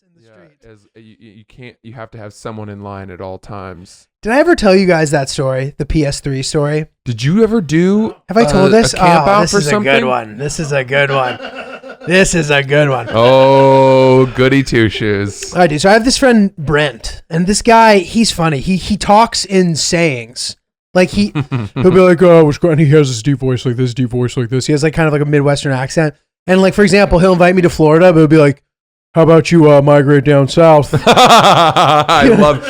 in the street. As you can't, you have to have someone in line at all times. Did I ever tell you guys that story, the PS3 story? Did you ever do? Have I told this? A camp out this for is something? a good one. This is a good one. This is a good one. Oh, goody two shoes. All right, dude. So I have this friend Brent, and this guy, he's funny. He talks in sayings. Like he'll be like, oh, and he has this deep voice like this, deep voice like this. He has like kind of like a Midwestern accent. And like, for example, he'll invite me to Florida, but he'll be like, how about you migrate down south? I love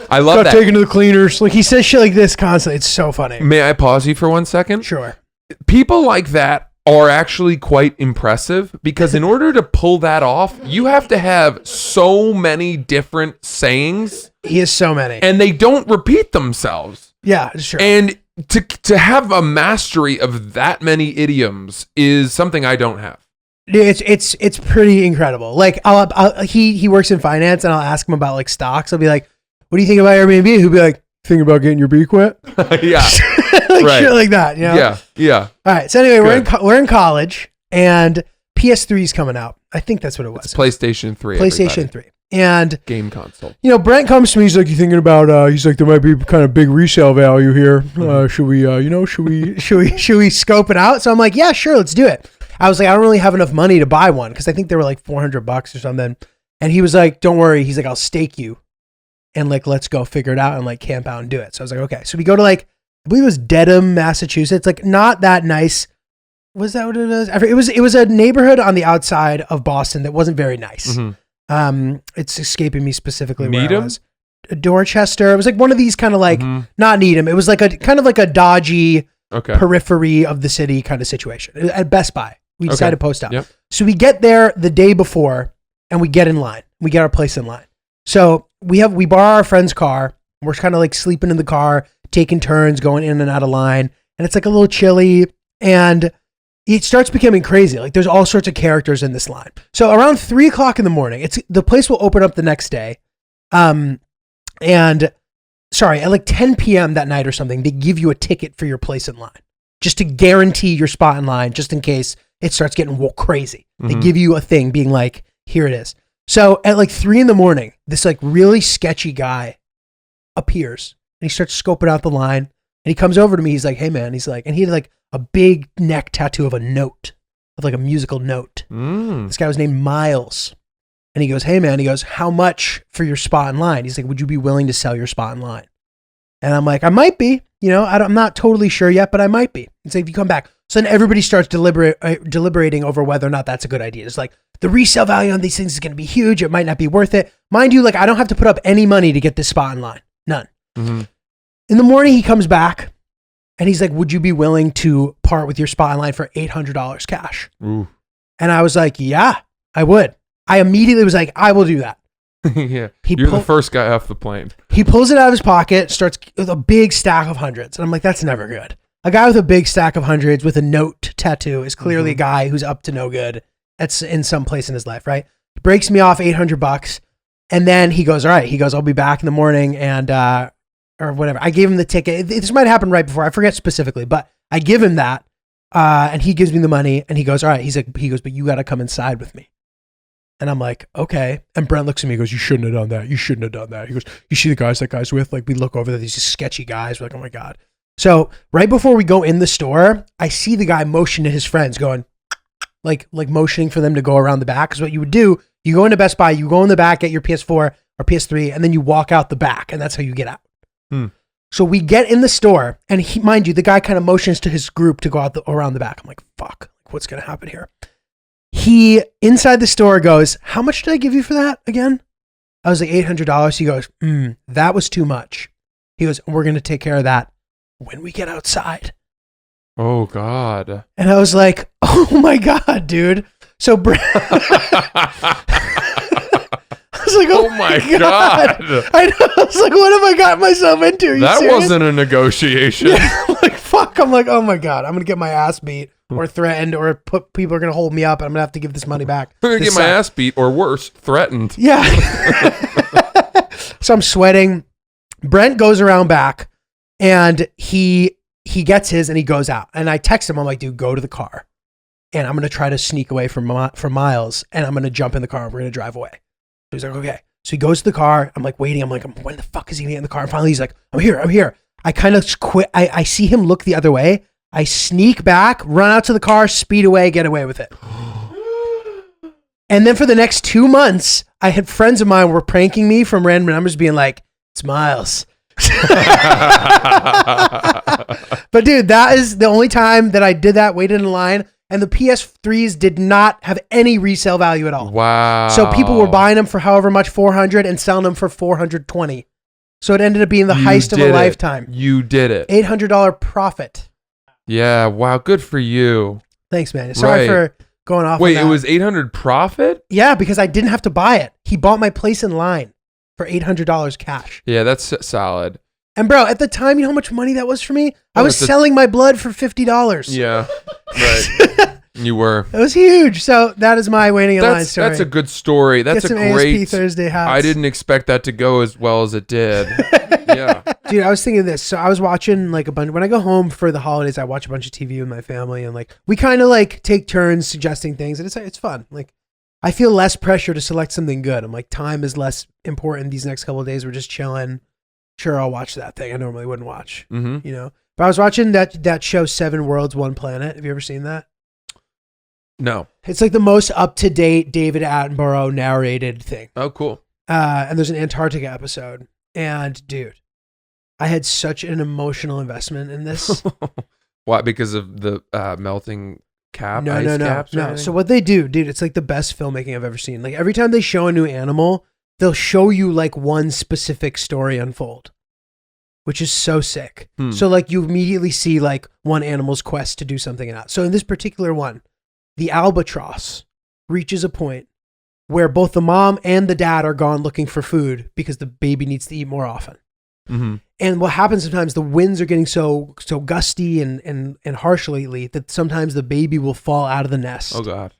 Got that. taken to the cleaners. Like he says shit like this constantly. It's so funny. May I pause you for 1 second? Sure. People like that are actually quite impressive because in order to pull that off, you have to have so many different sayings. He has so many. And they don't repeat themselves. Yeah, sure. And to have a mastery of that many idioms is something I don't have. It's pretty incredible. Like he works in finance, and I'll ask him about like stocks. I'll be like, "What do you think about Airbnb?" He'll be like, "Thinking about getting your beak wet." Yeah, like right. Shit like that. You know? Yeah. All right. So anyway, we're in college, and PS3 is coming out. I think that's what it was. It's PlayStation 3. PlayStation 3. And game console. You know, Brent comes to me. He's like, "You thinking about?" He's like, "There might be kind of big resale value here. Should we? Should we scope it out?" So I'm like, "Yeah, sure, let's do it." I was like, "I don't really have enough money to buy one because I think they were like $400 or something." And he was like, "Don't worry." He's like, "I'll stake you, and like let's go figure it out and like camp out and do it." So I was like, "Okay." So we go to like I believe it was Dedham, Massachusetts. Like not that nice. Was that what it was? It was a neighborhood on the outside of Boston that wasn't very nice. Mm-hmm. It's escaping me specifically Needham? where it was. Dorchester. It was like one of these kind of like not Needham. It was like a kind of like a dodgy periphery of the city kind of situation. At Best Buy, we decided to post out. Yep. So we get there the day before, and we get in line. We get our place in line. So we borrow our friend's car. We're kind of like sleeping in the car, taking turns, going in and out of line, and it's like a little chilly and. It starts becoming crazy. Like there's all sorts of characters in this line. So around 3:00 in the morning, the place will open up the next day. At like 10 p.m. that night or something, they give you a ticket for your place in line just to guarantee your spot in line, just in case it starts getting crazy. They give you a thing being like, here it is. So at like 3 a.m, this like really sketchy guy appears and he starts scoping out the line and he comes over to me. He's like, "Hey man," he's like, and he had like a big neck tattoo of a note, of like a musical note. This guy was named Miles. And he goes, "Hey man," he goes, "how much for your spot in line?" He's like, "Would you be willing to sell your spot in line?" And I'm like, "I might be, you know, I'm not totally sure yet, but I might be." He's like, "If you come back." So then everybody starts deliberating over whether or not that's a good idea. It's like the resale value on these things is going to be huge. It might not be worth it. Mind you, like I don't have to put up any money to get this spot in line. None. In the morning, he comes back. And he's like, "Would you be willing to part with your spot in line for $800 cash?" Ooh. And I was like, "Yeah, I would." I immediately was like, "I will do that." Yeah. You're the first guy off the plane. He pulls it out of his pocket, starts with a big stack of hundreds. And I'm like, that's never good. A guy with a big stack of hundreds with a note tattoo is clearly a guy who's up to no good. That's in some place in his life, right? He breaks me off $800. And then he goes, "All right." He goes, "I'll be back in the morning," and, or whatever. I gave him the ticket. This might happen right before. I forget specifically, but I give him that. And he gives me the money and he goes, "All right." He goes, "But you got to come inside with me." And I'm like, "Okay." And Brent looks at me and goes, "You shouldn't have done that. You shouldn't have done that." He goes, "You see the guys that guy's with?" Like we look over there, these sketchy guys. We're like, "Oh my God." So right before we go in the store, I see the guy motion to his friends going like motioning for them to go around the back. Cause what you would do, you go into Best Buy, you go in the back, get your PS4 or PS3, and then you walk out the back and that's how you get out. So we get in the store, and mind you, the guy kind of motions to his group to go out around the back. I'm like, "Fuck, what's going to happen here?" He, inside the store, goes, "How much did I give you for that again?" I was like, $800. He goes, "That was too much." He goes, "We're going to take care of that when we get outside." Oh, God. And I was like, "Oh my God, dude." So I was like, "Oh my God." I know. I was like, "What have I got myself into?" That wasn't a negotiation. Yeah, I'm like, fuck. I'm like, "Oh my God, I'm going to get my ass beat or threatened or people are going to hold me up and I'm going to have to give this money back." I'm going to get my ass beat or worse, threatened. Yeah. So I'm sweating. Brent goes around back and he gets his and he goes out. And I text him. I'm like, "Dude, go to the car. And I'm going to try to sneak away from Miles and I'm going to jump in the car and we're going to drive away." he's like, okay. So he goes to the car. I'm like waiting. I'm like, when the fuck is he gonna get in the car? And finally he's like, I'm here. I kind of quit. I see him look the other way. I sneak back, run out to the car, speed away, get away with it. And then for the next 2 months, I had friends of mine were pranking me from random numbers being like, it's Miles. But dude, that is the only time that I did that, waited in line. And the PS3s did not have any resale value at all. Wow. So people were buying them for however much, 400, and selling them for 420. So it ended up being the heist of a lifetime. You did it. $800 profit. Yeah. Wow. Good for you. Thanks, man. Sorry for going off. Wait, it was 800 profit? Yeah, because I didn't have to buy it. He bought my place in line for $800 cash. Yeah, that's solid. And bro, at the time, you know how much money that was for me? I was selling my blood for $50. Yeah, right. You were. It was huge. So that is my waiting in line story. That's a good story. That's Get a some great. ASP Thursday hats. I didn't expect that to go as well as it did. Yeah. Dude, I was thinking of this. So I was watching like a bunch. When I go home for the holidays, I watch a bunch of TV with my family, and like we kind of like take turns suggesting things, and it's fun. Like I feel less pressure to select something good. I'm like, time is less important these next couple of days. We're just chilling. Sure, I'll watch that thing I normally wouldn't watch. Mm-hmm. You know, but I was watching that show 7 Worlds, 1 Planet. Have you ever seen that? No. It's like the most up-to-date David Attenborough narrated thing. Oh, cool. And there's an Antarctica episode. And dude, I had such an emotional investment in this. Why? Because of the melting cap? No. Anything? So what they do, dude, it's like the best filmmaking I've ever seen. Like every time they show a new animal, they'll show you like one specific story unfold, which is so sick. So like you immediately see like one animal's quest to do something out. So in this particular one, the albatross reaches a point where both the mom and the dad are gone looking for food because the baby needs to eat more often. Mm-hmm. And what happens sometimes, the winds are getting so gusty and harsh lately that sometimes the baby will fall out of the nest. Oh God.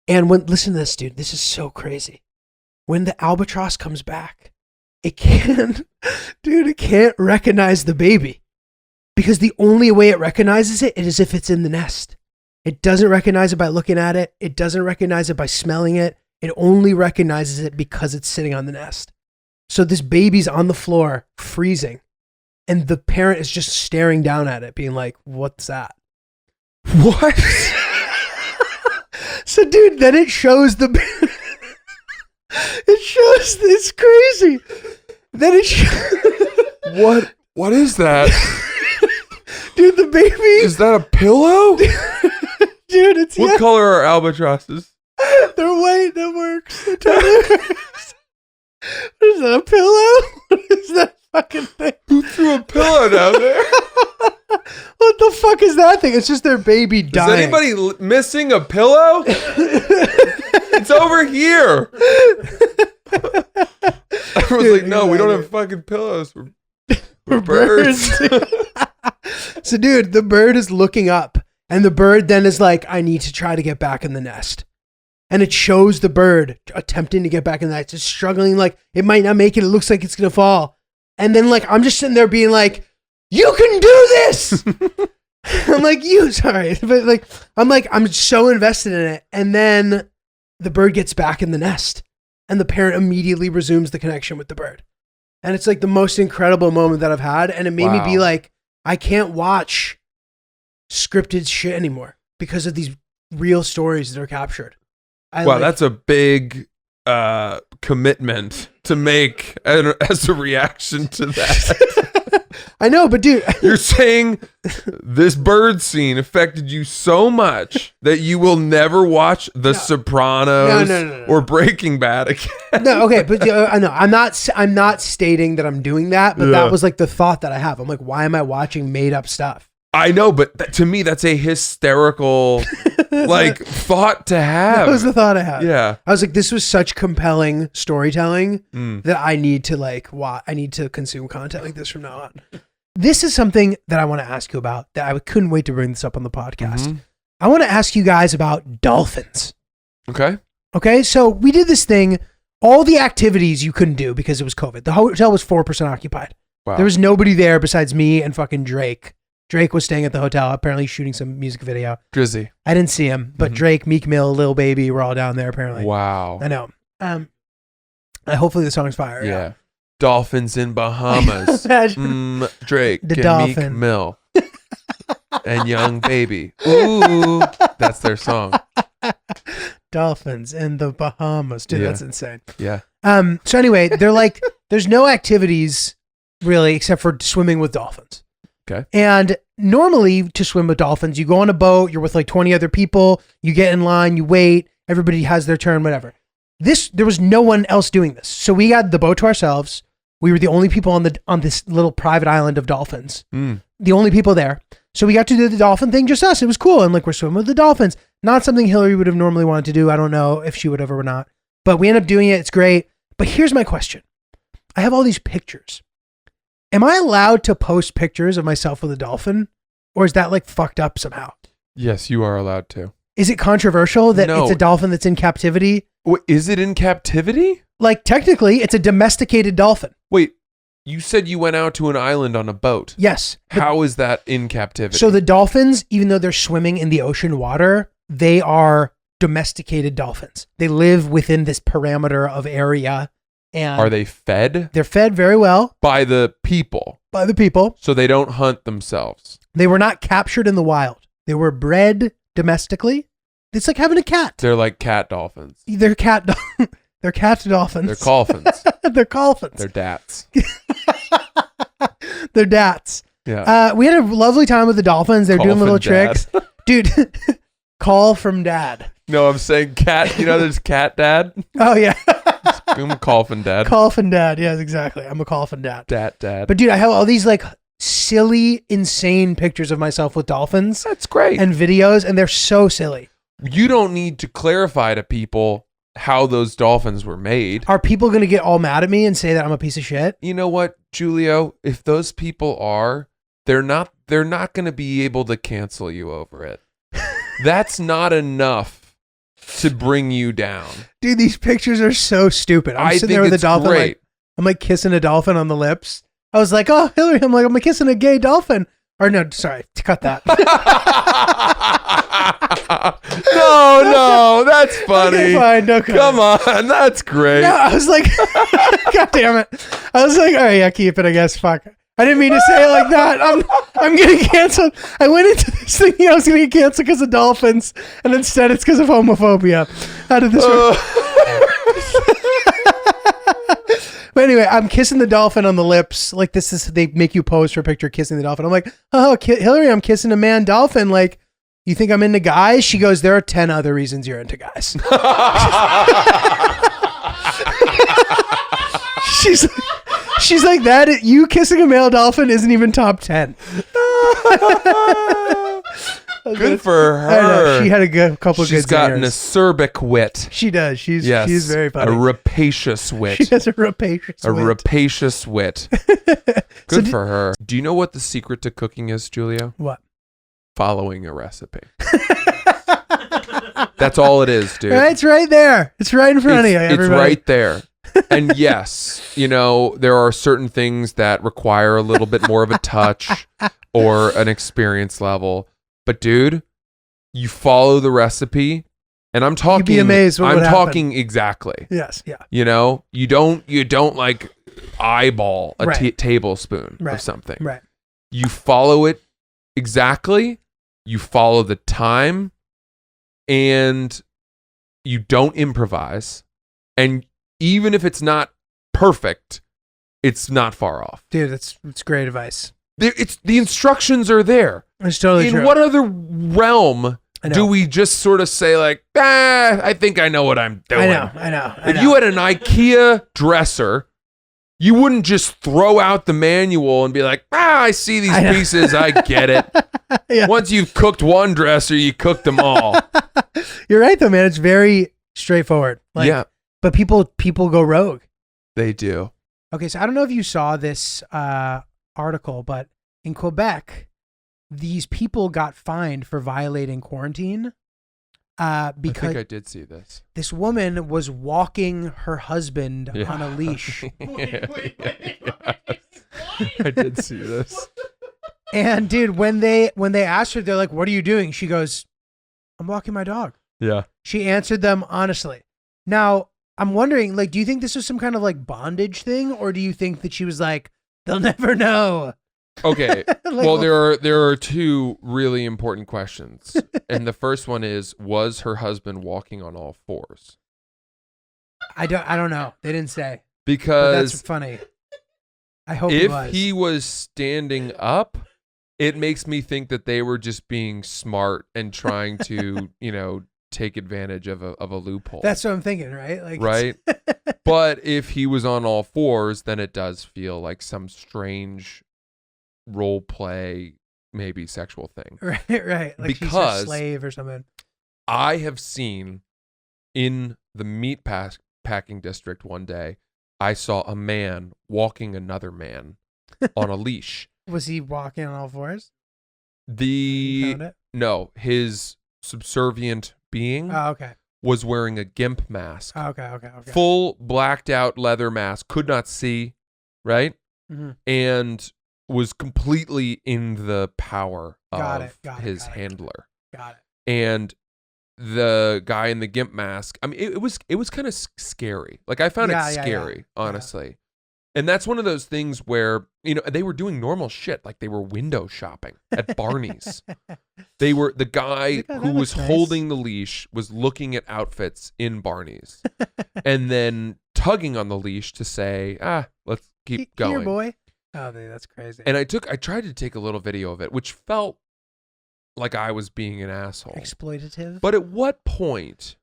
And listen to this, dude, this is so crazy. When the albatross comes back, it can't recognize the baby because the only way it recognizes it is if it's in the nest. It doesn't recognize it by looking at it. It doesn't recognize it by smelling it. It only recognizes it because it's sitting on the nest. So this baby's on the floor, freezing, and the parent is just staring down at it, being like, what's that? What? So, dude, then it shows it's crazy. Then it What is that? Dude, the baby. Is that a pillow? Dude, it's What color are albatrosses? They're white. That works. It totally works. What is that, a pillow? What is that fucking thing? Who threw a pillow down there? What the fuck is that thing? It's just their baby dying. Is anybody missing a pillow? It's over here. Everyone's like, no, we don't have fucking pillows. We're birds. So, dude, the bird is looking up, and the bird then is like, I need to try to get back in the nest. And it shows the bird attempting to get back in the nest. It's struggling, like, it might not make it. It looks like it's going to fall. And then, like, I'm just sitting there being like, you can do this! I'm like, sorry. But, like, I'm so invested in it. And then the bird gets back in the nest, and the parent immediately resumes the connection with the bird. And it's like the most incredible moment that I've had. And it made me be like, I can't watch scripted shit anymore because of these real stories that are captured. That's a big commitment to make as a reaction to that. I know, but dude, you're saying this bird scene affected you so much that you will never watch The Sopranos or Breaking Bad again. No, okay, but I know I'm not stating that I'm doing that, but that was like the thought that I have. I'm like, why am I watching made up stuff? I know, but to me, that's a hysterical thought to have. That was the thought I had. Yeah, I was like, this was such compelling storytelling that I need to I need to consume content like this from now on. This is something that I want to ask you about that I couldn't wait to bring this up on the podcast. Mm-hmm. I want to ask you guys about dolphins. Okay, so we did this thing, all the activities you couldn't do because it was COVID. The hotel was 4% occupied. Wow. There was nobody there besides me and fucking Drake. Drake was staying at the hotel, apparently shooting some music video. Drizzy. I didn't see him, but Drake, Meek Mill, Lil Baby were all down there apparently. Wow. I know. Hopefully the song's fire. Yeah. Dolphins in Bahamas. Drake The and dolphin. Meek Mill. And Young Baby. Ooh. That's their song. Dolphins in the Bahamas. Dude, Yeah. that's insane. Yeah. So anyway, they're like, there's no activities really except for swimming with dolphins. Okay. And normally to swim with dolphins, you go on a boat, you're with like 20 other people, you get in line, you wait, everybody has their turn, whatever. There was no one else doing this. So we had the boat to ourselves. We were the only people on this little private island of dolphins. The only people there. So we got to do the dolphin thing, just us. It was cool. And like, we're swimming with the dolphins. Not something Hillary would have normally wanted to do. I don't know if she would have or not. But we end up doing it. It's great. But here's my question. I have all these pictures. Am I allowed to post pictures of myself with a dolphin? Or is that like fucked up somehow? Yes, you are allowed to. Is it controversial that No. it's a dolphin that's in captivity? Wait, is it in captivity? Like technically, it's a domesticated dolphin. Wait, you said you went out to an island on a boat. Yes. How is that in captivity? So the dolphins, even though they're swimming in the ocean water, they are domesticated dolphins. They live within this parameter of area. And are they fed? They're fed very well By the people. by the people. So they don't hunt themselves. They were not captured in the wild. They were bred domestically. It's like having a cat. They're like cat dolphins. They're cat dolphins. They're Dolphins. They're dolphins. They're dats. They're dats. Yeah. We had a lovely time with the dolphins. They're doing little Dolphin dad. tricks. Dude, call from dad. No, I'm saying cat. You know, there's cat dad. Oh, yeah. I'm a Colfin dad. Colfin dad. Yes, exactly. I'm a Colfin dad. Dat dad. But dude, I have all these like silly, insane pictures of myself with dolphins That's great. and videos, and they're so silly. You don't need to clarify to people how those dolphins were made. Are people going to get all mad at me and say that I'm a piece of shit? You know what, Julio? If those people are, they're not going to be able to cancel you over it. That's not enough to bring you down. Dude, these pictures are so stupid. I'm sitting there with a dolphin. Like, I'm like kissing a dolphin on the lips. I was like, oh, Hillary, I'm kissing a gay dolphin. Or no, sorry, cut that. No, that's funny. Okay, fine, no cut. Come on, that's great. No, I was like, God damn it. I was like, all right, yeah, keep it, I guess. Fuck. I didn't mean to say it like that. I'm getting canceled. I went into this thinking I was going to get canceled because of dolphins, and instead it's because of homophobia. How did this work? But anyway, I'm kissing the dolphin on the lips. Like they make you pose for a picture kissing the dolphin. I'm like, oh, Hillary, I'm kissing a man dolphin. Like, you think I'm into guys? She goes, there are 10 other reasons you're into guys. She's like that. You kissing a male dolphin isn't even top 10. Good for her. I know. She had a couple of good She's got an zingers. acerbic wit. She does. She's very funny. A rapacious wit. She has a rapacious wit. Rapacious wit. Good for her. Do you know what the secret to cooking is, Julio? What? Following a recipe. That's all it is, dude. It's right there. It's right in front of you. Everybody. It's right there. And yes, there are certain things that require a little bit more of a touch or an experience level. But dude, you follow the recipe, and I'm talking. You'd be amazed what would happen. Talking exactly. Yes, yeah. You don't like eyeball a tablespoon of something. Right. You follow it exactly. You follow the time, and you don't improvise. And even if it's not perfect, it's not far off. Dude, it's great advice. The instructions are there. It's totally true. In what other realm do we just sort of say like, I think I know what I'm doing? I know. If you had an IKEA dresser, you wouldn't just throw out the manual and be like, I see these pieces, I get it. Yeah. Once you've cooked one dresser, you cooked them all. You're right though, man. It's very straightforward. Yeah. But people go rogue. They do. Okay, so I don't know if you saw this article, but in Quebec, these people got fined for violating quarantine because I think I did see this. This woman was walking her husband on a leash. I did see this. And dude, when they asked her, they're like, "What are you doing?" She goes, "I'm walking my dog." Yeah. She answered them honestly. Now, I'm wondering, like, do you think this was some kind of like bondage thing, or do you think that she was like, they'll never know? Okay. Like, Well, there are two really important questions. And the first one is, was her husband walking on all fours? I don't know. They didn't say. But Because that's funny. I hope he was. if he was standing up, it makes me think that they were just being smart and trying to, take advantage of a loophole. That's what I'm thinking, right? Like, right? But if he was on all fours, then it does feel like some strange role play, maybe sexual thing. right. Like she's a slave or something. I have seen in the meat packing district one day, I saw a man walking another man on a leash. Was he walking on all fours? You found it? No, his subservient being was wearing a gimp mask. Okay. Full blacked out leather mask, could not see, right? Mm-hmm. And was completely in the power of his handler. Got it. And the guy in the gimp mask, I mean, it was kind of scary. Like, I found it scary, honestly. Yeah. And that's one of those things where, they were doing normal shit. Like, they were window shopping at Barney's. The guy who was holding the leash was looking at outfits in Barney's and then tugging on the leash to say, let's keep going. Here, boy. Oh, dude, that's crazy. And I tried to take a little video of it, which felt like I was being an asshole. Exploitative. But at what point?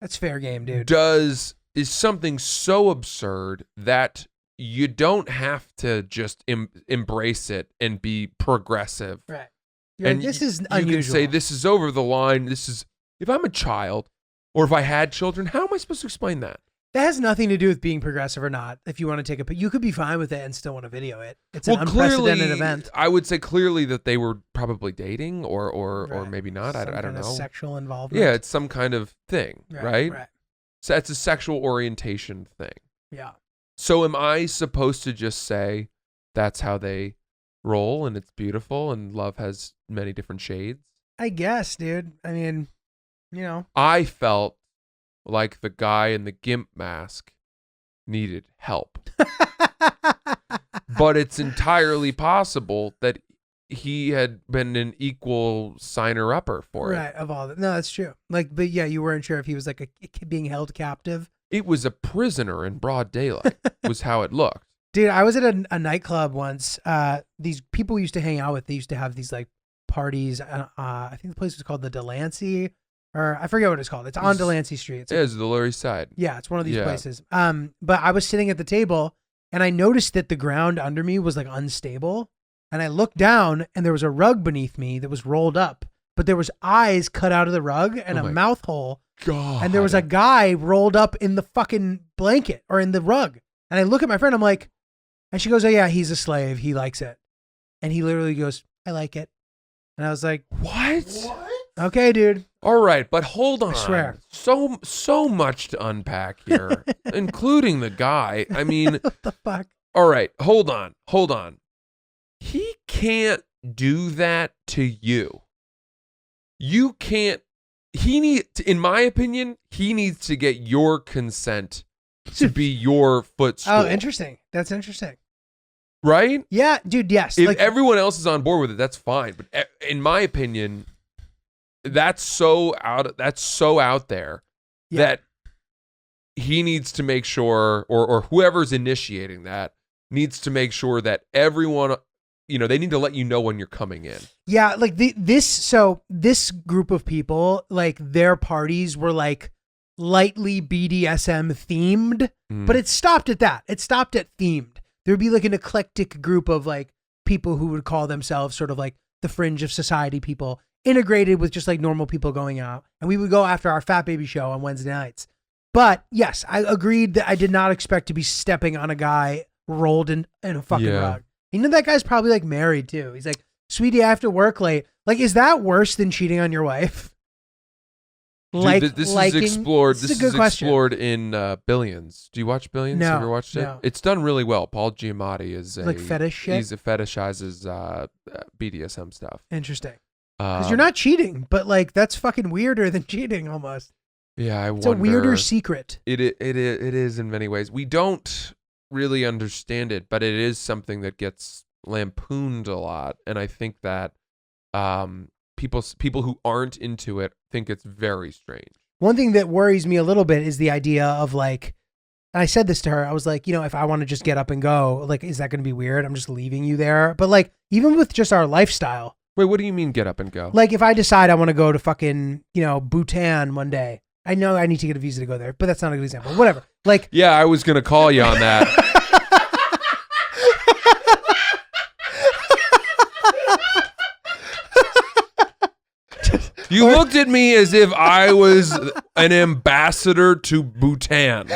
That's fair game, dude. Is something so absurd that you don't have to just embrace it and be progressive. Right. And this is unusual. You can say this is over the line. If I'm a child or if I had children, how am I supposed to explain that? That has nothing to do with being progressive or not. If you want to take you could be fine with it and still want to video it. It's an unprecedented event. I would say clearly that they were probably dating or maybe not. I don't know. Sexual involvement. Yeah, it's some kind of thing, right? Right. So that's a sexual orientation thing. Yeah. So am I supposed to just say that's how they roll and it's beautiful and love has many different shades? I guess, dude. I mean, I felt like the guy in the gimp mask needed help. But it's entirely possible that he had been an equal signer-upper for it. Right, of all that. No, that's true. But yeah, you weren't sure if he was like being held captive. It was a prisoner in broad daylight, was how it looked. Dude, I was at a nightclub once. These people we used to hang out with, they used to have these like parties. I think the place was called the Delancey, or I forget what it's called. It's on Delancey Street. It's the Lower East Side. Yeah, it's one of these places. But I was sitting at the table and I noticed that the ground under me was like unstable. And I looked down and there was a rug beneath me that was rolled up, but there was eyes cut out of the rug and a mouth hole. God. And there was a guy rolled up in the fucking blanket or in the rug. And I look at my friend, I'm like, and she goes, oh yeah, he's a slave. He likes it. And he literally goes, I like it. And I was like, what? Okay, dude. All right, but hold on. I swear. So much to unpack here, including the guy. I mean, what the fuck? All right, hold on. He can't do that to you. You can't. In my opinion, he needs to get your consent to be your footstool. Oh, interesting. That's interesting. Right? Yeah, dude, yes. If everyone else is on board with it, that's fine. But in my opinion, that's so out there that he needs to make sure, or whoever's initiating that needs to make sure that everyone, they need to let you know when you're coming in. Yeah, like this group of people, like their parties were like lightly BDSM themed, but it stopped at that. It stopped at themed. There'd be like an eclectic group of like people who would call themselves sort of like the fringe of society people, integrated with just like normal people going out. And we would go after our Fat Baby show on Wednesday nights. But yes, I agreed that I did not expect to be stepping on a guy rolled in a fucking rug. That guy's probably like married too. He's like, sweetie, I have to work late. Like, is that worse than cheating on your wife? Dude, this is explored. This is explored in Billions. Do you watch Billions? No, have you ever watched it? No. It's done really well. Paul Giamatti is like fetish shit. He fetishizes BDSM stuff. Interesting. Because you're not cheating, but like that's fucking weirder than cheating almost. Yeah, I It's a wonder. weirder secret. It is in many ways. We don't really understand it, but it is something that gets lampooned a lot, and I think that people who aren't into it think it's very strange. One thing that worries me a little bit is the idea of like, and I said this to her, I was like, if I want to just get up and go, like, is that going to be weird? I'm just leaving you there. But like, even with just our lifestyle. Wait, what do you mean get up and go? Like if I decide I want to go to fucking, Bhutan one day, I know I need to get a visa to go there, but that's not a good example. Whatever. Like, yeah, I was going to call you on that. You looked at me as if I was an ambassador to Bhutan.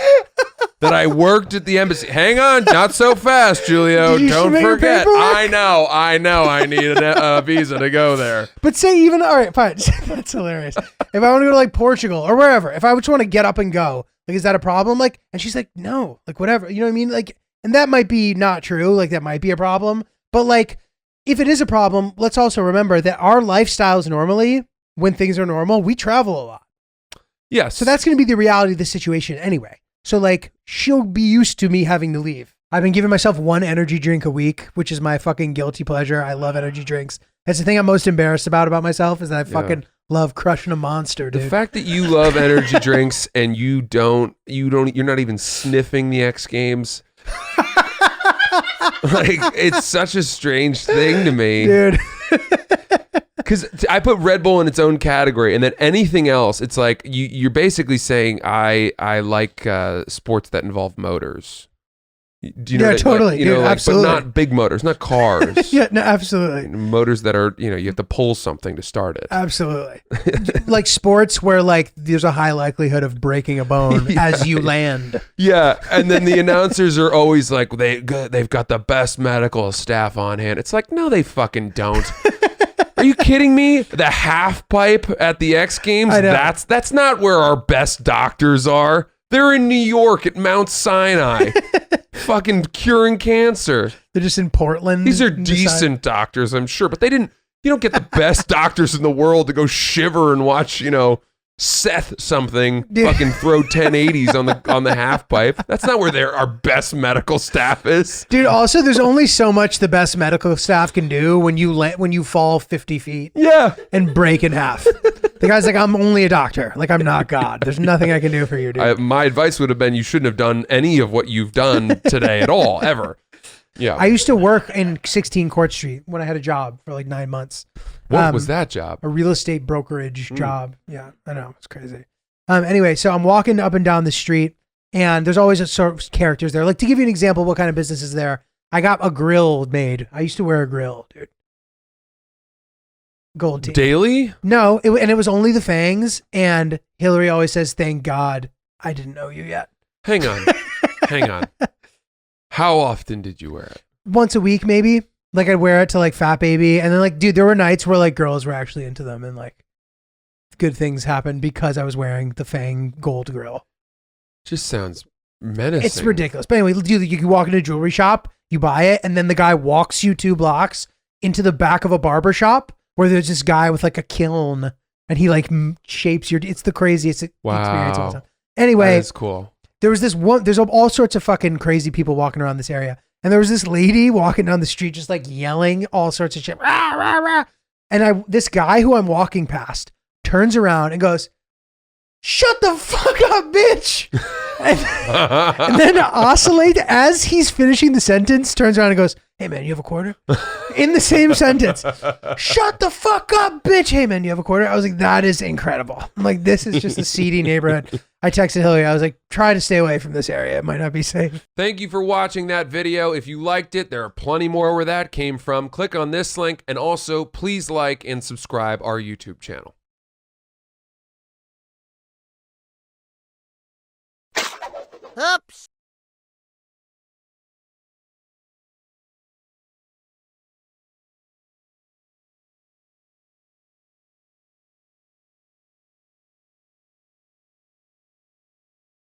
That I worked at the embassy. Hang on, not so fast, Julio. Don't forget. I know. I need a visa to go there. But say even, all right, fine. That's hilarious. If I want to go to like Portugal or wherever, if I just want to get up and go, like, is that a problem? Like, and she's like, no, like whatever. You know what I mean? Like, and that might be not true. Like that might be a problem. But like, if it is a problem, let's also remember that our lifestyles normally, when things are normal, we travel a lot. Yes. So that's going to be the reality of the situation anyway. So like, she'll be used to me having to leave. I've been giving myself one energy drink a week, which is my fucking guilty pleasure. I love energy drinks. That's the thing I'm most embarrassed about myself is that I fucking love crushing a monster, dude. The fact that you love energy drinks and you're not even sniffing the X Games. Like, it's such a strange thing to me. Dude. Because I put Red Bull in its own category, and then anything else, it's like you're basically saying I like sports that involve motors. Do you know? Yeah, totally. Like, Dude, absolutely. But not big motors, not cars. Yeah, no, absolutely. Motors that are, you have to pull something to start it. Absolutely. Like sports where like there's a high likelihood of breaking a bone as you land. Yeah, and then the announcers are always like, they've got the best medical staff on hand. It's like, no, they fucking don't. Are you kidding me? The half pipe at the X Games? That's not where our best doctors are. They're in New York at Mount Sinai. Fucking curing cancer. They're just in Portland. These are decent doctors, I'm sure, but you don't get the best doctors in the world to go shiver and watch, Seth something fucking throw 1080s on the half pipe. That's not where our best medical staff is. Dude, also there's only so much the best medical staff can do when you fall 50 feet. Yeah. And break in half. The guy's like, I'm only a doctor. Like, I'm not God. There's nothing I can do for you, dude. My advice would have been you shouldn't have done any of what you've done today at all, ever. Yeah. I used to work in 16 Court Street when I had a job for like 9 months. What was that job? A real estate brokerage job. Yeah, I know. It's crazy. Anyway, so I'm walking up and down the street and there's always a sort of characters there. Like, to give you an example of what kind of business is there, I got a grill made. I used to wear a grill, dude. Gold team. Daily? No, it was only the fangs, and Hillary always says, thank God I didn't know you yet. Hang on. How often did you wear it? Once a week, maybe. Like, I'd wear it to like Fat Baby, and then like, dude, there were nights where like girls were actually into them, and like good things happened because I was wearing the Fang gold grill. Just sounds menacing. It's ridiculous. But anyway, dude, you can walk into a jewelry shop, you buy it, and then the guy walks you 2 blocks into the back of a barber shop where there's this guy with like a kiln, and he like shapes it's the craziest experience of all time. Anyway, that's cool. There's all sorts of fucking crazy people walking around this area. And there was this lady walking down the street just like yelling all sorts of shit. Rah, rah, rah. And this guy who I'm walking past turns around and goes, shut the fuck up, bitch. and then oscillate as he's finishing the sentence, turns around and goes, hey man, you have a quarter? In the same sentence. Shut the fuck up, bitch. Hey man, you have a quarter? I was like, that is incredible. I'm like, this is just a seedy neighborhood. I texted Hillary. I was like, try to stay away from this area. It might not be safe. Thank you for watching that video. If you liked it, there are plenty more where that came from. Click on this link, and also please like and subscribe our YouTube channel. Oops.